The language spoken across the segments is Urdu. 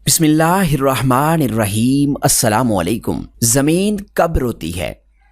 بسم اللہ الرحمن الرحیم۔ السلام علیکم۔ زمین کب روتی ہے؟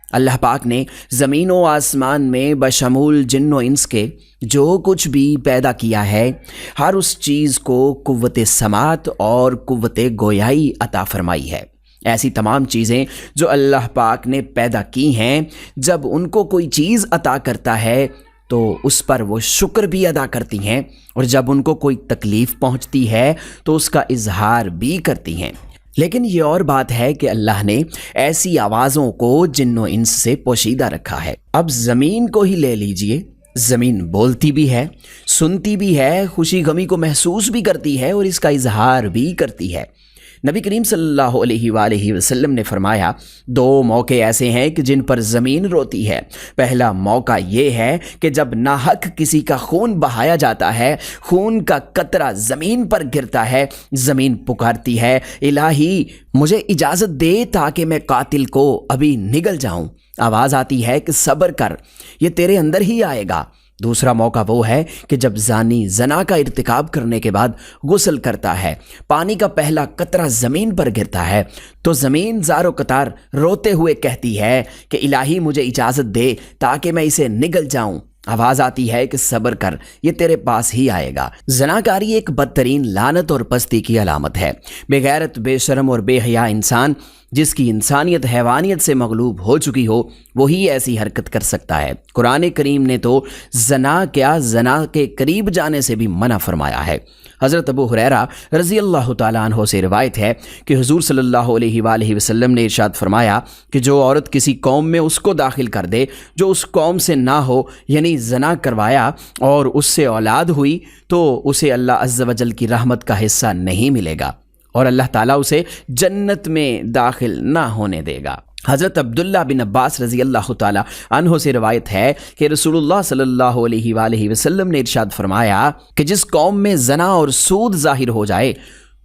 اللہ پاک نے زمین و آسمان میں بشمول جن و انس کے جو کچھ بھی پیدا کیا ہے، ہر اس چیز کو قوت سماعت اور قوت گویائی عطا فرمائی ہے۔ ایسی تمام چیزیں جو اللہ پاک نے پیدا کی ہیں، جب ان کو کوئی چیز عطا کرتا ہے تو اس پر وہ شکر بھی ادا کرتی ہیں، اور جب ان کو کوئی تکلیف پہنچتی ہے تو اس کا اظہار بھی کرتی ہیں۔ لیکن یہ اور بات ہے کہ اللہ نے ایسی آوازوں کو جن و انس سے پوشیدہ رکھا ہے۔ اب زمین کو ہی لے لیجئے، زمین بولتی بھی ہے، سنتی بھی ہے، خوشی غمی کو محسوس بھی کرتی ہے اور اس کا اظہار بھی کرتی ہے۔ نبی کریم صلی اللہ علیہ وآلہ وسلم نے فرمایا، دو موقع ایسے ہیں کہ جن پر زمین روتی ہے۔ پہلا موقع یہ ہے کہ جب ناحق کسی کا خون بہایا جاتا ہے، خون کا قطرہ زمین پر گرتا ہے، زمین پکارتی ہے، الہی مجھے اجازت دے تاکہ میں قاتل کو ابھی نگل جاؤں۔ آواز آتی ہے کہ صبر کر، یہ تیرے اندر ہی آئے گا۔ دوسرا موقع وہ ہے کہ جب زانی زنا کا ارتکاب کرنے کے بعد غسل کرتا ہے، پانی کا پہلا قطرہ زمین پر گرتا ہے تو زمین زار و قطار روتے ہوئے کہتی ہے کہ الہی مجھے اجازت دے تاکہ میں اسے نگل جاؤں۔ آواز آتی ہے کہ صبر کر، یہ تیرے پاس ہی آئے گا۔ زناکاری ایک بدترین لعنت اور پستی کی علامت ہے۔ بے غیرت، بے شرم اور بے حیا انسان جس کی انسانیت حیوانیت سے مغلوب ہو چکی ہو، وہی ایسی حرکت کر سکتا ہے۔ قرآن کریم نے تو زنا کے قریب جانے سے بھی منع فرمایا ہے۔ حضرت ابو ہریرہ رضی اللہ تعالیٰ عنہ سے روایت ہے کہ حضور صلی اللہ علیہ وآلہ وسلم نے ارشاد فرمایا کہ جو عورت کسی قوم میں اس کو داخل کر دے جو اس قوم سے نہ ہو، یعنی زنا کروایا اور اس سے اولاد ہوئی، تو اسے اللہ عز و جل کی رحمت کا حصہ نہیں ملے گا اور اللہ تعالیٰ اسے جنت میں داخل نہ ہونے دے گا۔ حضرت عبداللہ بن عباس رضی اللہ تعالیٰ عنہ سے روایت ہے کہ رسول اللہ صلی اللہ علیہ وآلہ وسلم نے ارشاد فرمایا کہ جس قوم میں زنا اور سود ظاہر ہو جائے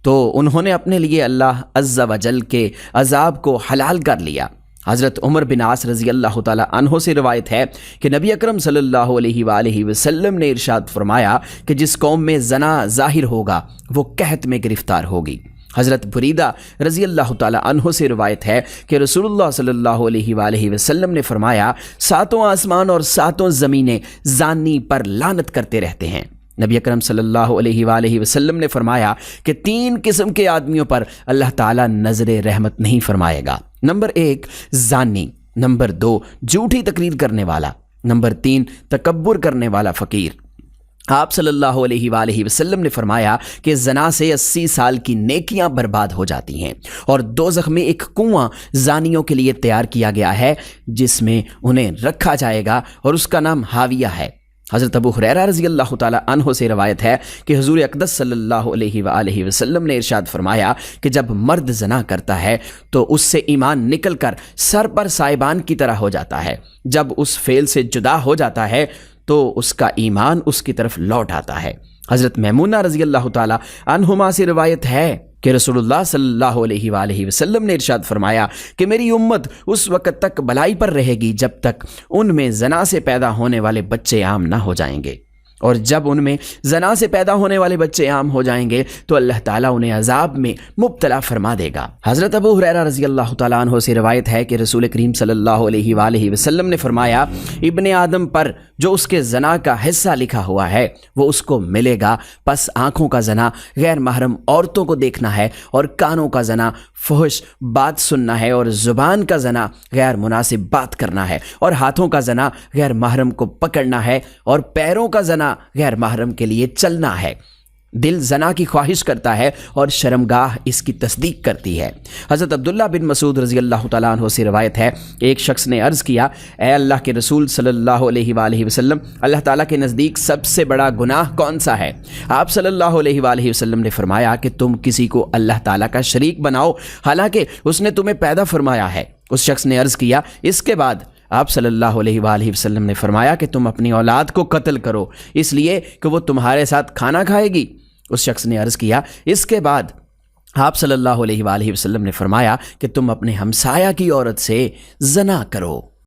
تو انہوں نے اپنے لیے اللہ عز و جل کے عذاب کو حلال کر لیا۔ حضرت عمر بن عاص رضی اللہ تعالیٰ عنہ سے روایت ہے کہ نبی اکرم صلی اللہ علیہ وآلہ وسلم نے ارشاد فرمایا کہ جس قوم میں زنا ظاہر ہوگا وہ قحط میں گرفتار ہوگی۔ حضرت بریدہ رضی اللہ تعالیٰ عنہ سے روایت ہے کہ رسول اللہ صلی اللہ علیہ وآلہ وسلم نے فرمایا، ساتوں آسمان اور ساتوں زمینیں زانی پر لعنت کرتے رہتے ہیں۔ نبی اکرم صلی اللہ علیہ وآلہ وسلم نے فرمایا کہ 3 قسم کے آدمیوں پر اللہ تعالیٰ نظر رحمت نہیں فرمائے گا۔ نمبر 1 زانی، نمبر 2 جھوٹی تقریر کرنے والا، نمبر 3 تکبر کرنے والا فقیر۔ آپ صلی اللہ علیہ وآلہ وسلم نے فرمایا کہ زنا سے 80 سال کی نیکیاں برباد ہو جاتی ہیں، اور دوزخ میں ایک کنواں زانیوں کے لیے تیار کیا گیا ہے جس میں انہیں رکھا جائے گا اور اس کا نام حاویہ ہے۔ حضرت ابو ہریرہ رضی اللہ تعالیٰ عنہ سے روایت ہے کہ حضور اقدس صلی اللہ علیہ وآلہ وسلم نے ارشاد فرمایا کہ جب مرد زنا کرتا ہے تو اس سے ایمان نکل کر سر پر سائبان کی طرح ہو جاتا ہے۔ جب اس فعل سے جدا ہو جاتا ہے تو اس کا ایمان اس کی طرف لوٹ آتا ہے۔ حضرت میمونہ رضی اللہ تعالیٰ عنہما سے روایت ہے کہ رسول اللہ صلی اللہ علیہ وآلہ وسلم نے ارشاد فرمایا کہ میری امت اس وقت تک بھلائی پر رہے گی جب تک ان میں زنا سے پیدا ہونے والے بچے عام نہ ہو جائیں گے، اور جب ان میں زنا سے پیدا ہونے والے بچے عام ہو جائیں گے تو اللہ تعالیٰ انہیں عذاب میں مبتلا فرما دے گا۔ حضرت ابو ہریرہ رضی اللہ تعالیٰ عنہ سے روایت ہے کہ رسول کریم صلی اللہ علیہ وآلہ وسلم نے فرمایا، ابن آدم پر جو اس کے زنا کا حصہ لکھا ہوا ہے وہ اس کو ملے گا، پس آنکھوں کا زنا غیر محرم عورتوں کو دیکھنا ہے، اور کانوں کا زنا فحش بات سننا ہے، اور زبان کا زنا غیر مناسب بات کرنا ہے، اور ہاتھوں کا زنا غیر محرم کو پکڑنا ہے، اور پیروں کا زنا غیر محرم کے لیے چلنا ہے۔ دل زنا کی خواہش کرتا ہے اور شرمگاہ اس کی تصدیق کرتی ہے۔ حضرت عبداللہ بن مسعود رضی اللہ تعالیٰ عنہ سے روایت ہے، ایک شخص نے عرض کیا، اے اللہ کے رسول صلی اللہ علیہ وآلہ وسلم، اللہ تعالیٰ کے نزدیک سب سے بڑا گناہ کون سا ہے؟ آپ صلی اللہ علیہ وآلہ وسلم نے فرمایا کہ تم کسی کو اللہ تعالیٰ کا شریک بناؤ حالانکہ اس نے تمہیں پیدا فرمایا ہے۔ اس شخص نے عرض کیا، اس کے بعد؟ آپ صلی اللہ علیہ وآلہ وسلم نے فرمایا کہ تم اپنی اولاد کو قتل کرو اس لیے کہ وہ تمہارے ساتھ کھانا کھائے گی۔ اس شخص نے عرض کیا، اس کے بعد؟ آپ صلی اللہ علیہ وآلہ وسلم نے فرمایا کہ تم اپنے ہمسایہ کی عورت سے زنا کرو۔